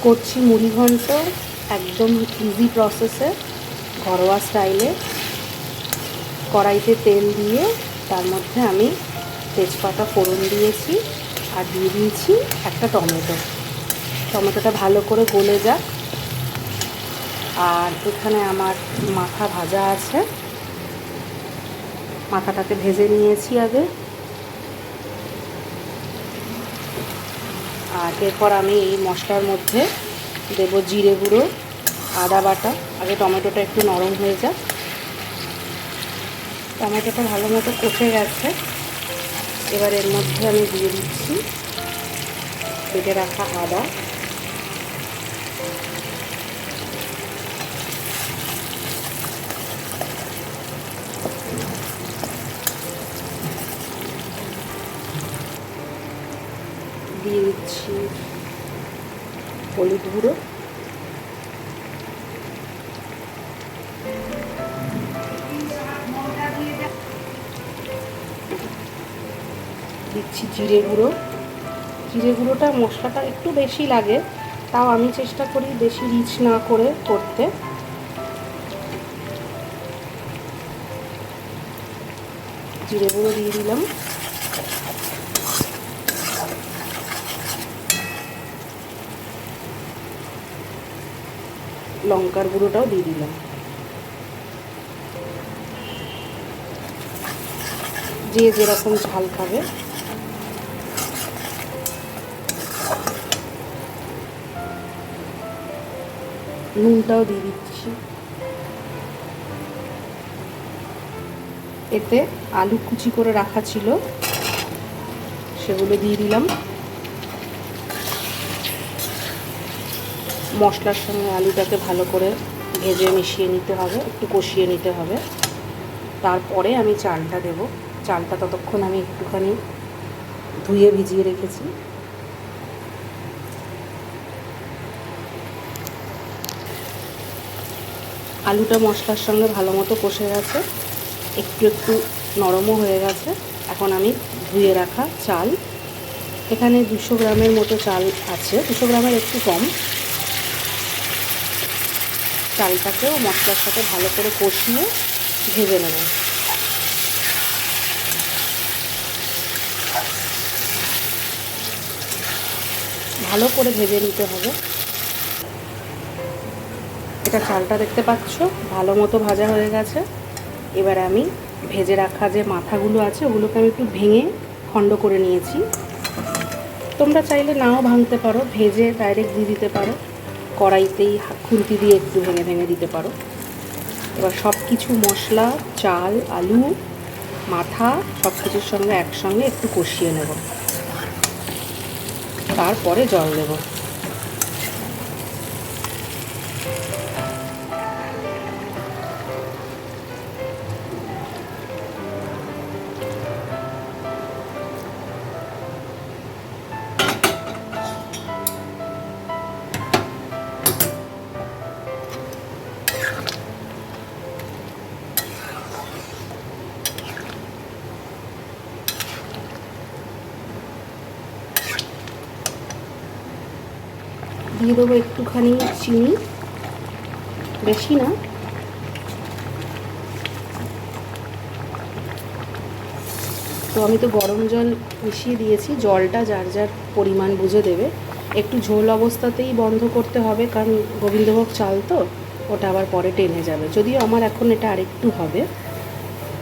করছি মুড়ি ঘন্ট একদম ইজি প্রসেসে, ঘরোয়া স্টাইলে। কড়াইতে তেল দিয়ে তার মধ্যে আমি তেজপাতা ফোড়ন দিয়েছি আর দিয়ে দিয়েছি একটা টমেটো। টমেটোটা ভালো করে গলে যাক। আর এখানে আমার মাথা ভাজা আছে, মাথাটাকে ভেজে নিয়েছি আগে। আর এরপর আমি এই মশলার মধ্যে দেব জিরে গুঁড়ো, আদা বাটা। আগে টমেটোটা একটু নরম হয়ে যাক। টমেটোটা ভালো মতো কষে গেছে, এবার এর মধ্যে আমি দিয়ে দিচ্ছি বেটে রাখা আদা, দিয়ে দিচ্ছি হলুদ গুঁড়ো, দিচ্ছি জিরে গুঁড়ো। জিরে গুঁড়োটা মশলাটা একটু বেশি লাগে, তাও আমি চেষ্টা করি বেশি রিচ না করে করতে। জিরে গুঁড়ো দিয়ে দিলাম। লঙ্কার গুঁড়োটাও দিয়ে দিলাম। যে যেরকম ঝাল খাবে। নুনটাও দিয়ে দিচ্ছি। এতে আলু কুচি করে রাখা ছিল, সেগুলো দিয়ে দিলাম। মশলার সঙ্গে আলুটাকে ভালো করে ভেজে মিশিয়ে নিতে হবে, একটু কষিয়ে নিতে হবে। তারপরে আমি চালটা দেব। চালটা ততক্ষণ আমি একটুখানি ধুয়ে ভিজিয়ে রেখেছি। আলুটা মশলার সঙ্গে ভালো মতো কষে গেছে, একটু একটু নরমও হয়ে গেছে। এখন আমি ধুয়ে রাখা চাল, এখানে 200 গ্রামের মতো চাল আছে, 200 গ্রামের একটু কম। চালটাকেও মশলার সাথে ভালো করে কষিয়ে ভেজে নেব। ভালো করে ভেজে নিতে হবে। এটা চালটা দেখতে পাচ্ছ ভালো মতো ভাজা হয়ে গেছে। এবার আমি ভেজে রাখা যে মাথাগুলো আছে ওগুলোকে আমি একটু ভেঙে খণ্ড করে নিয়েছি। তোমরা চাইলে নাও ভাঙতে পারো, ভেজে ডাইরেক্ট দিয়ে দিতে পারো, কড়াইতেই খুন্তি দিয়ে একটু ভেঙে ভেঙে দিতে পারো। এবার সব কিছু মশলা, চাল, আলু, মাথা সব কিছুর সঙ্গে একসঙ্গে একটু কষিয়ে নেব, তারপরে জল দেব। দিয়ে দেবো একটুখানি চিনি, বেশি না। তো আমি তো গরম জল মিশিয়ে দিয়েছি, জলটা যার যার পরিমাণ বুঝে দেবে। একটু ঝোল অবস্থাতেই বন্ধ করতে হবে, কারণ গোবিন্দভোগ চাল তো ওটা আবার পরে টেনে যাবে। যদিও আমার এখন এটা আরেকটু হবে।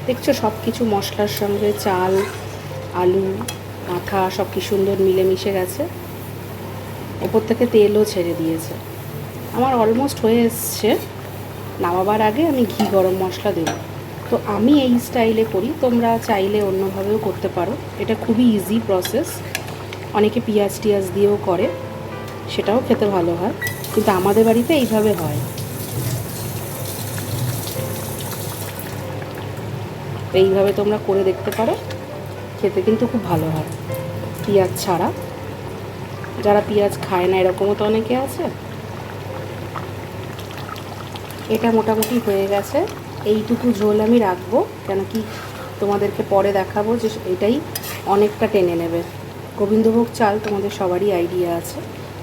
দেখছো সব কিছু মশলার সঙ্গে চাল, আলু, মাথা সব কি সুন্দর মিলেমিশে গেছে, ওপর থেকে তেলও ছেড়ে দিয়েছে। আমার অলমোস্ট হয়ে এসছে। নামাবার আগে আমি ঘি গরম মশলা দেব। তো আমি এই স্টাইলে করি, তোমরা চাইলে অন্যভাবেও করতে পারো। এটা খুবই ইজি প্রসেস। অনেকে পেঁয়াজ টিয়াজ দিয়েও করে, সেটাও খেতে ভালো হয়, কিন্তু আমাদের বাড়িতে এইভাবে হয়। এইভাবে তোমরা করে দেখতে পারো, খেতে কিন্তু খুব ভালো হয় পেঁয়াজ ছাড়া। যারা পেঁয়াজ খায় না এরকমও তো অনেকে আছে। এটা মোটামুটি হয়ে গেছে। এইটুকু ঝোল আমি রাখবো, কেন কি তোমাদেরকে পরে দেখাবো যে এটাই অনেকটা টেনে নেবে। গোবিন্দভোগ চাল তোমাদের সবারই আইডিয়া আছে।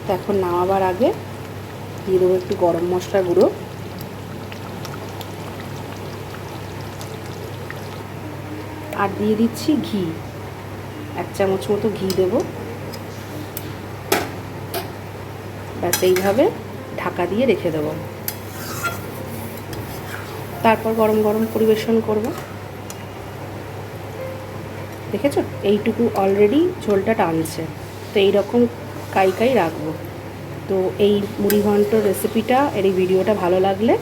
তো এখন নামাবার আগে দিয়ে দেবো একটু গরম মশলা গুঁড়ো, আর দিয়ে দিচ্ছি ঘি, 1 চামচ মতো ঘি দেবো। ব্যাস এইভাবে ঢাকা দিয়ে রেখে দেবো, তারপর গরম গরম পরিবেশন করব। দেখেছো এইটুকু অলরেডি ঝোলটা টানছে, তো এইরকম কাই রাখবো। তো এই মুড়ি ঘন্টর রেসিপিটা এই ভিডিওটা ভালো লাগলে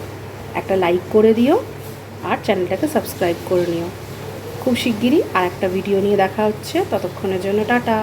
একটা লাইক করে দিও আর চ্যানেলটাকে সাবস্ক্রাইব করে নিও। খুব শিগগিরই আর একটা ভিডিও নিয়ে দেখা হচ্ছে, ততক্ষণের জন্য টাটা।